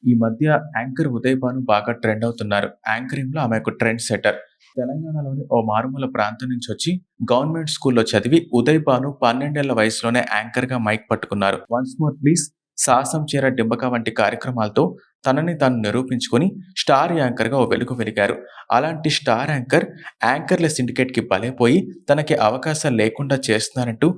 ఈ మధ్య యాంకర్ ఉదయ్ భాను బాగా ట్రెండ్ అవుతున్నారు. యాంకరింగ్‌లో ఆమె ఒక ట్రెండ్ సెట్టర్. తెలంగాణలోని ఓ మారుమూల ప్రాంతం నుంచొచ్చి గవర్నమెంట్ స్కూల్‌లో చదివి ఉదయ్ భాను 12 ఏళ్ల వయసులోనే యాంకర్‌గా మైక్ పట్టుకున్నారు. 'వన్స్ మోర్ ప్లీజ్', 'సాహసం చేర డింబక' వంటి కార్యక్రమాలతో తనని తాను నిరూపించుకొని స్టార్ యాంకర్‌గా ఓ వెలుగు వెలిగారు. అలాంటి స్టార్ యాంకర్ యాంకర్‌ల సిండికేట్‌కి బలైపోయి తనకి అవకాశాలు లేకుండా చేస్తున్నారంటూ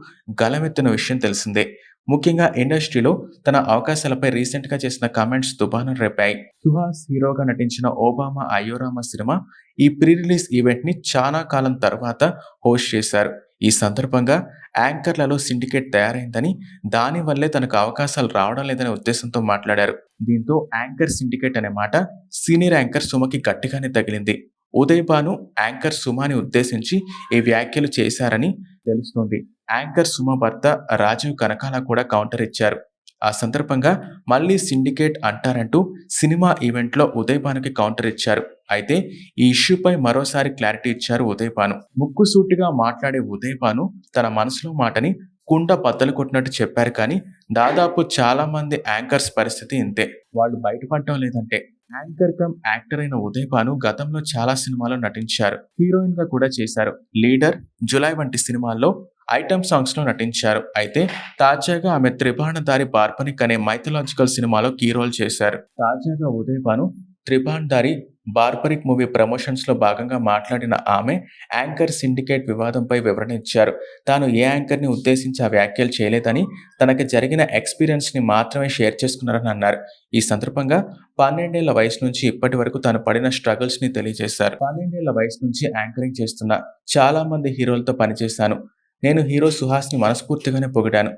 గళమెత్తిన విషయం తెలిసిందే. ముఖ్యంగా ఇండస్ట్రీలో తన అవకాశాలపై రీసెంట్‌గా చేసిన కామెంట్స్ దుమారం రేపాయి. సుహాస్ హీరోగా నటించిన 'ఓబామా అయ్యోరామ' సినిమా ఈ ప్రీ రిలీజ్ ఈవెంట్‌ని చానా కాలం తర్వాత హోస్ట్ చేశారు. ఈ సందర్భంగా యాంకర్‌లలో సిండికేట్ తయారైందని, దాని వల్లే తనకు అవకాశాలు రావడం లేదనే ఉద్దేశంతో మాట్లాడారు. దీంతో యాంకర్ సిండికేట్ అనే మాట సీనియర్ యాంకర్ సుమకి గట్టిగానే తగిలింది. ఉదయ్ భాను యాంకర్ సుమని ఉద్దేశించి ఈ వ్యాఖ్యలు చేశారని తెలుస్తోంది. యాంకర్ సుమ భర్త రాజీవ్ కనకాల కూడా కౌంటర్ ఇచ్చారు. ఆ సందర్భంగా మళ్ళీ సిండికేట్ అంటారంటూ సినిమా ఈవెంట్‌లో ఉదయ్ భానుకి కౌంటర్ ఇచ్చారు. అయితే ఈ ఇష్యూపై మరోసారి క్లారిటీ ఇచ్చారు ఉదయ్ భాను. ముక్కుసూటిగా మాట్లాడే ఉదయ్ భాను తన మనసులో మాటని కుండ బద్దలు కొట్టినట్టు చెప్పారు కానీ, దాదాపు చాలా మంది యాంకర్స్ పరిస్థితి ఇంతే. వాళ్ళు బయటపడటం లేదంటే. యాంకర్ కమ్ యాక్టర్ అయిన ఉదయ్ భాను గతంలో చాలా సినిమాల్లో నటించారు. హీరోయిన్ గా కూడా చేశారు. 'లీడర్', 'జులై' వంటి సినిమాల్లో ఐటెమ్ సాంగ్స్ లో నటించారు. అయితే తాజాగా ఆమె 'త్రిబాణధారి బార్బనిక్' అనే మైథలాజికల్ సినిమాలో కీ రోల్ చేశారు. తాజాగా Uday Bhanu 'త్రిబాణధారి barbaric' movie promotions లో భాగంగా మాట్లాడిన ఆమె యాంకర్ సిండికేట్ వివాదంపై వివరణ ఇచ్చారు. తాను ఏ యాంకర్ ని ఉద్దేశించి ఆ వ్యాఖ్యలు చేయలేదని, తనకి జరిగిన ఎక్స్పీరియన్స్ ని మాత్రమే షేర్ చేసుకున్నారని అన్నారు. ఈ సందర్భంగా 12 ఏళ్ల వయసు నుంచి ఇప్పటి వరకు తాను పడిన స్ట్రగుల్స్ ని తెలియజేశారు. 12 ఏళ్ల వయసు నుంచి యాంకరింగ్ చేస్తున్నా. చాలా మంది హీరోలతో పనిచేశాను. నేను హీరో సుహాస్‌ని మనస్ఫూర్తిగానే పొగిడాను.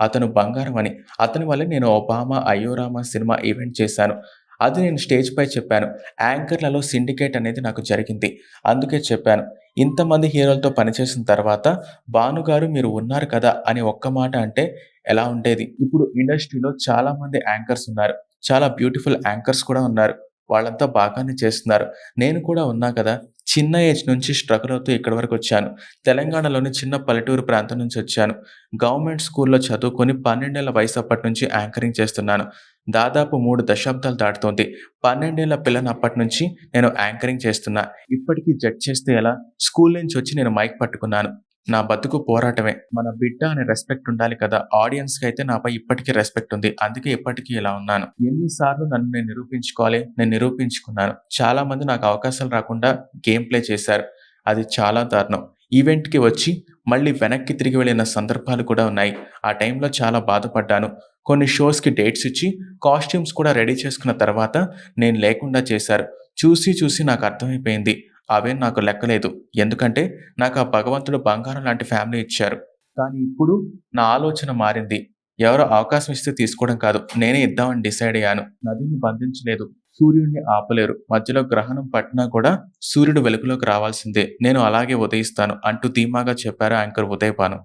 అతను బంగారం అని. అతని వల్లే నేను 'ఒబామా అయ్యోరామ' సినిమా ఈవెంట్ చేశాను. అది నేను స్టేజ్‌పై చెప్పాను. యాంకర్‌లలో సిండికేట్ అనేది నాకు జరిగింది. అందుకే చెప్పాను. ఇంతమంది హీరోలతో పనిచేసిన తర్వాత 'భానుగారు మీరు ఉన్నారు కదా' అని ఒక్క మాట అంటే ఎలా ఉండేది? ఇప్పుడు ఇండస్ట్రీలో చాలా మంది యాంకర్స్ ఉన్నారు. చాలా బ్యూటిఫుల్ యాంకర్స్ కూడా ఉన్నారు. వాళ్ళంతా బాగానే చేస్తున్నారు. నేను కూడా ఉన్నా కదా! చిన్న ఏజ్ నుంచి స్ట్రగుల్ అవుతూ ఇక్కడి వరకొచ్చాను. తెలంగాణలోని చిన్న పల్లెటూరు ప్రాంతం నుంచొచ్చాను. గవర్నమెంట్ స్కూల్‌లో చదువుకొని 12 ఏళ్ల వయసు అప్పటి నుంచి యాంకరింగ్ చేస్తున్నాను. దాదాపు 3 దశాబ్దాలు దాటుతోంది. 12 ఏళ్ల పిల్లని అప్పటినుంచి నేను యాంకరింగ్ చేస్తున్నా. ఇప్పటికి జడ్జ్ చేస్తే ఎలా? స్కూల్ నుంచొచ్చి నేను మైక్ పట్టుకున్నాను. నా బతుకు పోరాటమే. మన బిడ్డ అనే రెస్పెక్ట్ ఉండాలి కదా! ఆడియన్స్‌కి అయితే నాపై ఇప్పటికీ రెస్పెక్ట్ ఉంది. అందుకే ఇప్పటికీ ఇలా ఉన్నాను. ఎన్ని సార్లు నన్ను నేను నిరూపించుకోవాలి. నేను నిరూపించుకున్నాను. చాలా మంది నాకు అవకాశాలు రాకుండా గేమ్ ప్లే చేశారు. అది చాలా దారుణం. ఈవెంట్‌కి వచ్చి మళ్ళీ వెనక్కి తిరిగి వెళ్ళిన సందర్భాలు కూడా ఉన్నాయి. ఆ టైంలో చాలా బాధపడ్డాను. కొన్ని షోస్‌కి డేట్స్ ఇచ్చి కాస్ట్యూమ్స్ కూడా రెడీ చేసుకున్న తర్వాత నేను లేకుండా చేశారు. చూసి చూసి నాకు అర్థమైపోయింది. అవేం నాకు లెక్కలేదు. ఎందుకంటే నాకు ఆ భగవంతుడు బంగారం లాంటి ఫ్యామిలీ ఇచ్చారు. కానీ ఇప్పుడు నా ఆలోచన మారింది. ఎవరో అవకాశం ఇస్తే తీసుకోవడం కాదు. నేనే ఇద్దామని డిసైడ్ అయ్యాను. నదిని బంధించలేదు. సూర్యుడిని ఆపలేరు. మధ్యలో గ్రహణం పట్టినా కూడా సూర్యుడు వెలుగులోకి రావాల్సిందే. నేను అలాగే ఉదయిస్తాను అంటూ ధీమాగా చెప్పారు యాంకర్ ఉదయ్ భాను.